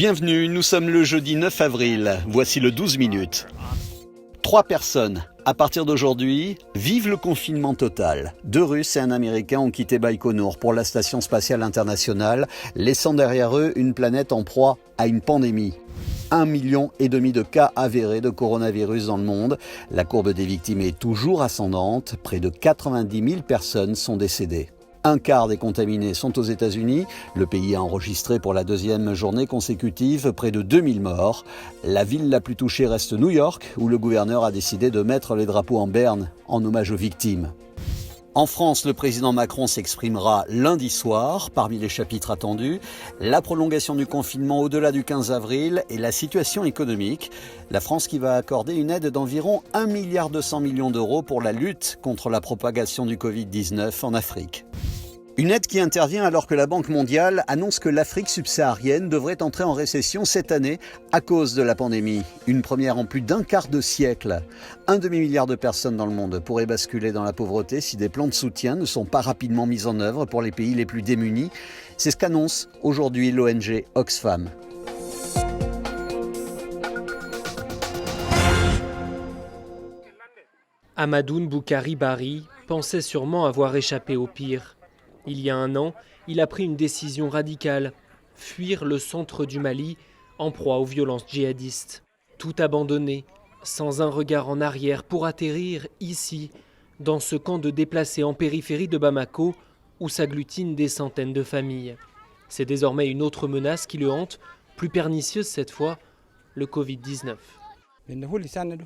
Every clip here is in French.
Bienvenue, nous sommes le jeudi 9 avril, voici le 12 minutes. 3 personnes, à partir d'aujourd'hui, vivent le confinement total. 2 Russes et un Américain ont quitté Baïkonour pour la Station spatiale internationale, laissant derrière eux une planète en proie à une pandémie. 1,5 million de cas avérés de coronavirus dans le monde. La courbe des victimes est toujours ascendante. Près de 90 000 personnes sont décédées. Un quart des contaminés sont aux États-Unis. Le pays a enregistré pour la 2e journée consécutive près de 2000 morts. La ville la plus touchée reste New York, où le gouverneur a décidé de mettre les drapeaux en berne en hommage aux victimes. En France, le président Macron s'exprimera lundi soir. Parmi les chapitres attendus, la prolongation du confinement au-delà du 15 avril et la situation économique. La France qui va accorder une aide d'environ 1,2 milliard d'euros pour la lutte contre la propagation du Covid-19 en Afrique. Une aide qui intervient alors que la Banque mondiale annonce que l'Afrique subsaharienne devrait entrer en récession cette année à cause de la pandémie. Une première en plus d'un quart de siècle. 1 demi-milliard de personnes dans le monde pourraient basculer dans la pauvreté si des plans de soutien ne sont pas rapidement mis en œuvre pour les pays les plus démunis. C'est ce qu'annonce aujourd'hui l'ONG Oxfam. Hamadoun Boukari Bari pensait sûrement avoir échappé au pire. Il y a 1 an, il a pris une décision radicale, fuir le centre du Mali en proie aux violences djihadistes. Tout abandonné, sans un regard en arrière pour atterrir ici, dans ce camp de déplacés en périphérie de Bamako, où s'agglutinent des centaines de familles. C'est désormais une autre menace qui le hante, plus pernicieuse cette fois, le Covid-19.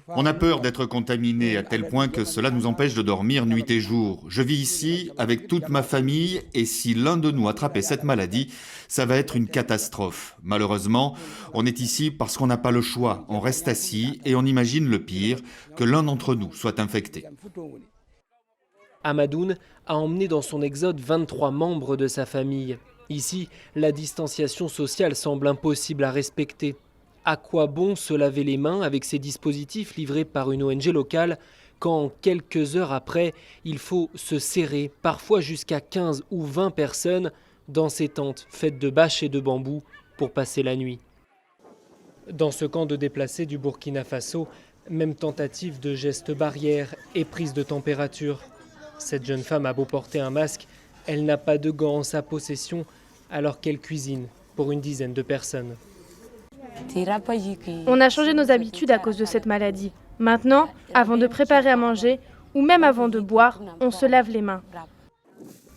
On a peur d'être contaminé à tel point que cela nous empêche de dormir nuit et jour. Je vis ici avec toute ma famille et si l'un de nous attrapait cette maladie, ça va être une catastrophe. Malheureusement, on est ici parce qu'on n'a pas le choix. On reste assis et on imagine le pire, que l'un d'entre nous soit infecté. Hamadoun a emmené dans son exode 23 membres de sa famille. Ici, la distanciation sociale semble impossible à respecter. À quoi bon se laver les mains avec ces dispositifs livrés par une ONG locale quand, quelques heures après, il faut se serrer, parfois jusqu'à 15 ou 20 personnes, dans ces tentes faites de bâches et de bambou pour passer la nuit. Dans ce camp de déplacés du Burkina Faso, même tentative de gestes barrières et prise de température. Cette jeune femme a beau porter un masque, elle n'a pas de gants en sa possession alors qu'elle cuisine pour une dizaine de personnes. On a changé nos habitudes à cause de cette maladie. Maintenant, avant de préparer à manger ou même avant de boire, on se lave les mains.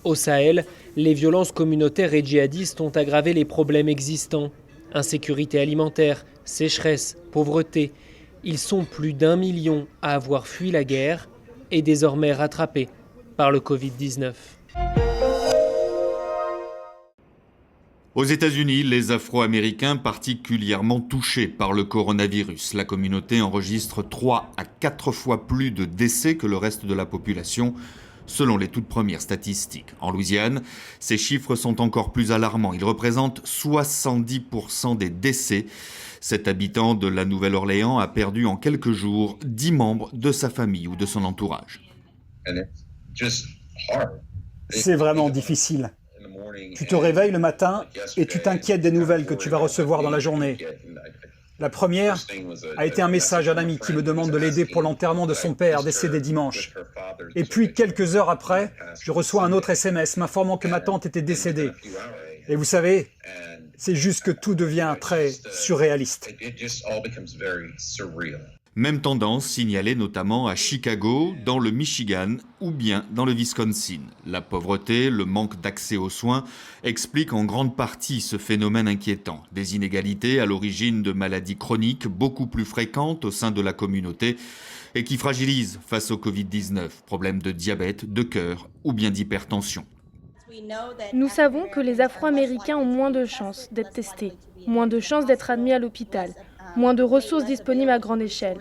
Au Sahel, les violences communautaires et djihadistes ont aggravé les problèmes existants. Insécurité alimentaire, sécheresse, pauvreté. Ils sont plus d'1 million à avoir fui la guerre et désormais rattrapés par le Covid-19. Aux États-Unis, les Afro-Américains particulièrement touchés par le coronavirus. La communauté enregistre 3 à 4 fois plus de décès que le reste de la population, selon les toutes premières statistiques. En Louisiane, ces chiffres sont encore plus alarmants. Ils représentent 70% des décès. Cet habitant de la Nouvelle-Orléans a perdu en quelques jours 10 membres de sa famille ou de son entourage. C'est vraiment difficile. Tu te réveilles le matin et tu t'inquiètes des nouvelles que tu vas recevoir dans la journée. La première a été un message d'un ami qui me demande de l'aider pour l'enterrement de son père décédé dimanche. Et puis, quelques heures après, je reçois un autre SMS m'informant que ma tante était décédée. Et vous savez, c'est juste que tout devient très surréaliste. Même tendance signalée notamment à Chicago, dans le Michigan ou bien dans le Wisconsin. La pauvreté, le manque d'accès aux soins expliquent en grande partie ce phénomène inquiétant. Des inégalités à l'origine de maladies chroniques beaucoup plus fréquentes au sein de la communauté et qui fragilisent face au Covid-19, problèmes de diabète, de cœur ou bien d'hypertension. Nous savons que les Afro-Américains ont moins de chances d'être testés, moins de chances d'être admis à l'hôpital, moins de ressources disponibles à grande échelle.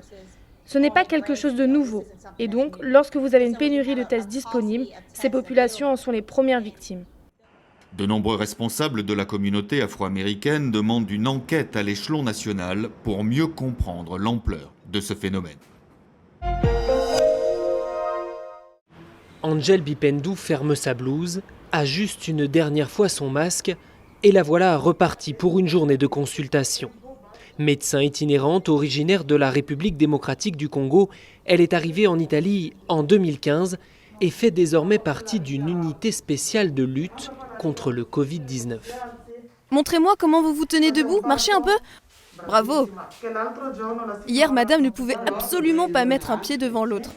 Ce n'est pas quelque chose de nouveau. Et donc, lorsque vous avez une pénurie de tests disponibles, ces populations en sont les premières victimes. De nombreux responsables de la communauté afro-américaine demandent une enquête à l'échelon national pour mieux comprendre l'ampleur de ce phénomène. Angel Bipendou ferme sa blouse, ajuste une dernière fois son masque Et la voilà repartie pour une journée de consultation. Médecin itinérante originaire de la République démocratique du Congo, elle est arrivée en Italie en 2015 et fait désormais partie d'une unité spéciale de lutte contre le Covid-19. Montrez-moi comment vous vous tenez debout, marchez un peu. Bravo. Hier, madame ne pouvait absolument pas mettre un pied devant l'autre.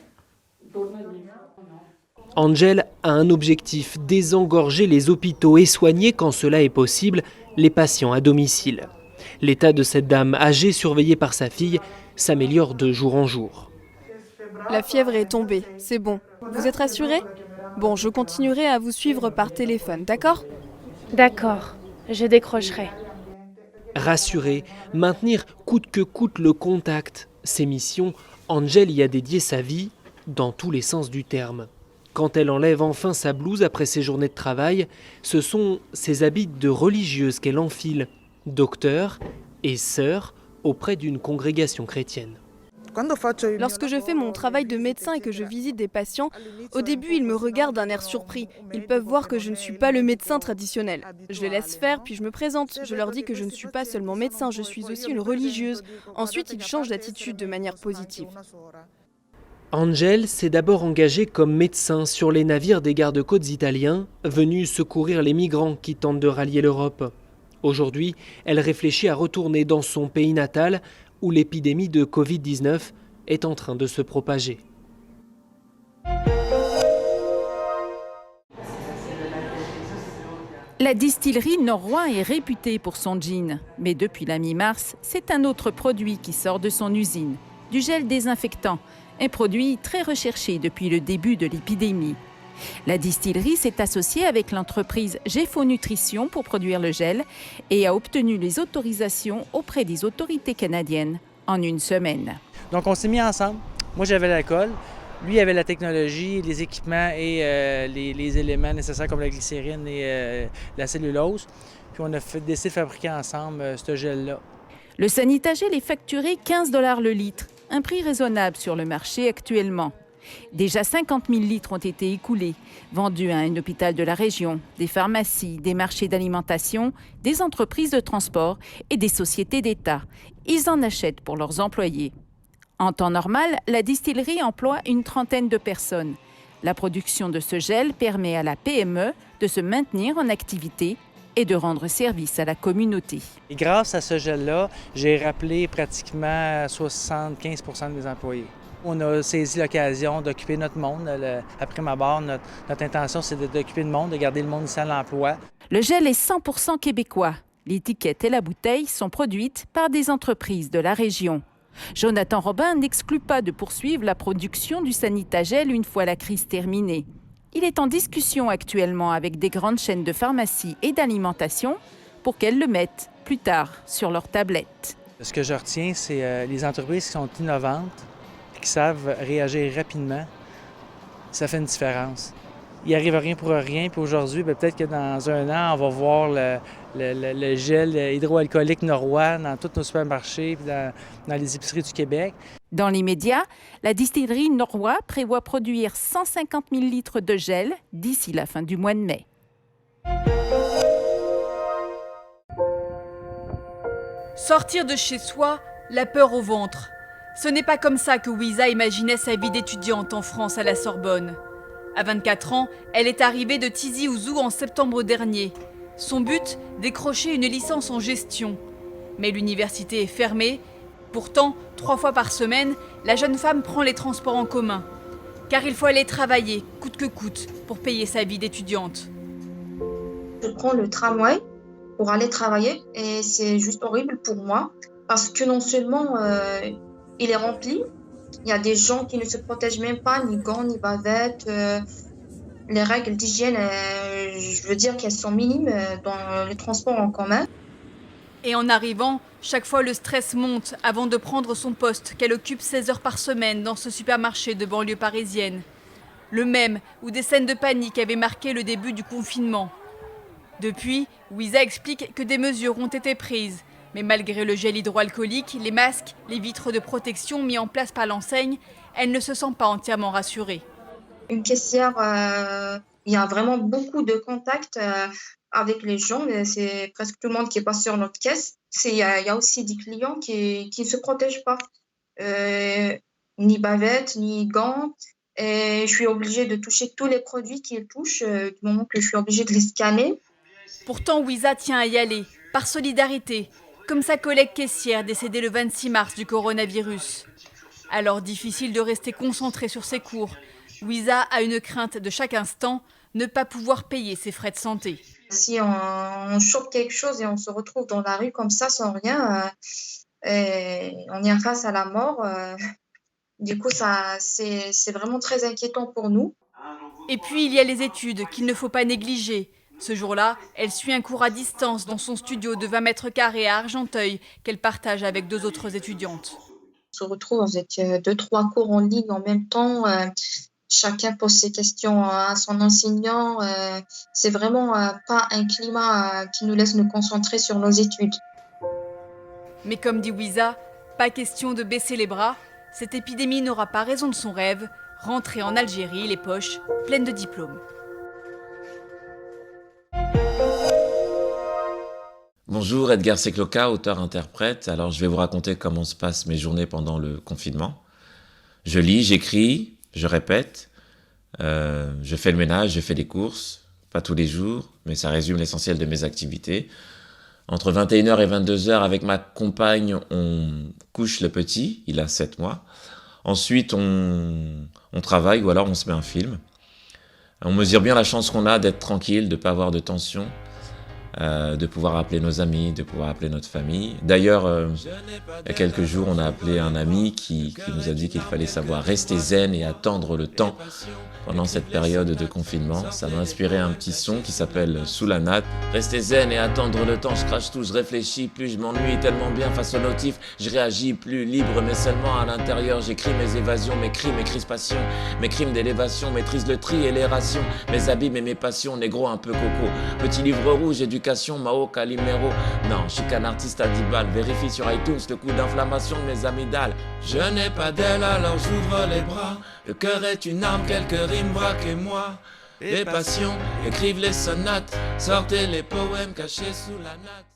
Angel a un objectif, désengorger les hôpitaux et soigner, quand cela est possible, les patients à domicile. L'état de cette dame âgée, surveillée par sa fille, s'améliore de jour en jour. La fièvre est tombée, c'est bon. Vous êtes rassurée ? Bon, je continuerai à vous suivre par téléphone, d'accord ? D'accord, je décrocherai. Rassurée, maintenir coûte que coûte le contact. Ses missions, Angel y a dédié sa vie, dans tous les sens du terme. Quand elle enlève enfin sa blouse après ses journées de travail, ce sont ses habits de religieuse qu'elle enfile, docteur et sœur auprès d'une congrégation chrétienne. Lorsque je fais mon travail de médecin et que je visite des patients, au début, ils me regardent d'un air surpris. Ils peuvent voir que je ne suis pas le médecin traditionnel. Je les laisse faire, puis je me présente. Je leur dis que je ne suis pas seulement médecin, je suis aussi une religieuse. Ensuite, ils changent d'attitude de manière positive. Angel s'est d'abord engagée comme médecin sur les navires des gardes-côtes italiens, venus secourir les migrants qui tentent de rallier l'Europe. Aujourd'hui, elle réfléchit à retourner dans son pays natal, où l'épidémie de Covid-19 est en train de se propager. La distillerie Norrois est réputée pour son gin. Mais depuis la mi-mars, c'est un autre produit qui sort de son usine, du gel désinfectant, un produit très recherché depuis le début de l'épidémie. La distillerie s'est associée avec l'entreprise GEFO Nutrition pour produire le gel et a obtenu les autorisations auprès des autorités canadiennes en une semaine. Donc on s'est mis ensemble. Moi j'avais l'alcool, lui avait la technologie, les équipements et les éléments nécessaires comme la glycérine et la cellulose. Puis on a décidé de fabriquer ensemble ce gel-là. Le Sanitagel est facturé 15 $ le litre, un prix raisonnable sur le marché actuellement. Déjà 50 000 litres ont été écoulés, vendus à un hôpital de la région, des pharmacies, des marchés d'alimentation, des entreprises de transport et des sociétés d'État. Ils en achètent pour leurs employés. En temps normal, la distillerie emploie une trentaine de personnes. La production de ce gel permet à la PME de se maintenir en activité et de rendre service à la communauté. Et grâce à ce gel-là, j'ai rappelé pratiquement 75 % de mes employés. On a saisi l'occasion d'occuper notre monde. Après ma barre, notre intention, c'est d'occuper le monde, de garder le monde ici à l'emploi. Le gel est 100% québécois. L'étiquette et la bouteille sont produites par des entreprises de la région. Jonathan Robin n'exclut pas de poursuivre la production du Sanitagel une fois la crise terminée. Il est en discussion actuellement avec des grandes chaînes de pharmacie et d'alimentation pour qu'elles le mettent plus tard sur leur tablette. Ce que je retiens, c'est les entreprises qui sont innovantes, qui savent réagir rapidement. Ça fait une différence. Il n'arrive rien pour rien, puis aujourd'hui, peut-être que dans un an, on va voir le gel hydroalcoolique Norrois dans tous nos supermarchés et dans les épiceries du Québec. Dans l'immédiat, la distillerie Norrois prévoit produire 150 000 litres de gel d'ici la fin du mois de mai. Sortir de chez soi, la peur au ventre. Ce n'est pas comme ça que Wiza imaginait sa vie d'étudiante en France à la Sorbonne. À 24 ans, elle est arrivée de Tizi Ouzou en septembre dernier. Son but, décrocher une licence en gestion. Mais l'université est fermée. Pourtant, 3 fois par semaine, la jeune femme prend les transports en commun. Car il faut aller travailler, coûte que coûte, pour payer sa vie d'étudiante. Je prends le tramway pour aller travailler et c'est juste horrible pour moi. Parce que non seulement il est rempli, il y a des gens qui ne se protègent même pas, ni gants, ni bavettes. Les règles d'hygiène, je veux dire qu'elles sont minimes dans les transports en commun. Et en arrivant, chaque fois le stress monte avant de prendre son poste qu'elle occupe 16 heures par semaine dans ce supermarché de banlieue parisienne. Le même où des scènes de panique avaient marqué le début du confinement. Depuis, Wiza explique que des mesures ont été prises. Mais malgré le gel hydroalcoolique, les masques, les vitres de protection mis en place par l'enseigne, elle ne se sent pas entièrement rassurée. Une caissière Il y a vraiment beaucoup de contacts avec les gens. C'est presque tout le monde qui est passé sur notre caisse. Il y a aussi des clients qui ne se protègent pas. Ni bavettes, ni gants. Et je suis obligée de toucher tous les produits qu'ils touchent du moment que je suis obligée de les scanner. Pourtant, Wiza tient à y aller, par solidarité, comme sa collègue caissière décédée le 26 mars du coronavirus. Alors difficile de rester concentrée sur ses cours. Wiza a une crainte de chaque instant, ne pas pouvoir payer ses frais de santé. Si on chope quelque chose et on se retrouve dans la rue comme ça sans rien, et on est face à la mort. Du coup, c'est vraiment très inquiétant pour nous. Et puis, il y a les études qu'il ne faut pas négliger. Ce jour-là, elle suit un cours à distance dans son studio de 20 mètres carrés à Argenteuil qu'elle partage avec 2 autres étudiantes. On se retrouve avec 2-3 cours en ligne en même temps. Chacun pose ses questions à son enseignant. C'est vraiment pas un climat qui nous laisse nous concentrer sur nos études. Mais comme dit Wiza, pas question de baisser les bras. Cette épidémie n'aura pas raison de son rêve, rentrer en Algérie les poches pleines de diplômes. Bonjour, Edgar Secloca, auteur-interprète. Alors, je vais vous raconter comment se passent mes journées pendant le confinement. Je lis, j'écris, je répète, je fais le ménage, je fais des courses, pas tous les jours, mais ça résume l'essentiel de mes activités. Entre 21h et 22h, avec ma compagne, on couche le petit, il a 7 mois. Ensuite, on travaille ou alors on se met un film. On mesure bien la chance qu'on a d'être tranquille, de ne pas avoir de tension. De pouvoir appeler nos amis, de pouvoir appeler notre famille. D'ailleurs, il y a quelques jours, on a appelé un ami qui nous a dit qu'il fallait savoir rester zen et attendre le temps pendant cette période de confinement. Ça m'a inspiré un petit son qui s'appelle Sous la natte. Rester zen et attendre le temps, je crache tout, je réfléchis, plus je m'ennuie tellement bien face aux notifs, je réagis plus libre, mais seulement à l'intérieur. J'écris mes évasions, mes cris, mes crispations, mes crimes d'élévation, maîtrise le tri et les rations, mes abîmes et mes passions, négro un peu coco. Petit livre rouge, éducation, Mao, Calimero. Non, je suis qu'un artiste à 10 balles. Vérifie sur iTunes le coup d'inflammation de mes amygdales. Je n'ai pas d'aile, alors j'ouvre les bras. Le cœur est une arme, quelques rimes braquez-moi. Les passions, écrivent les sonates, sortez les poèmes cachés sous la natte.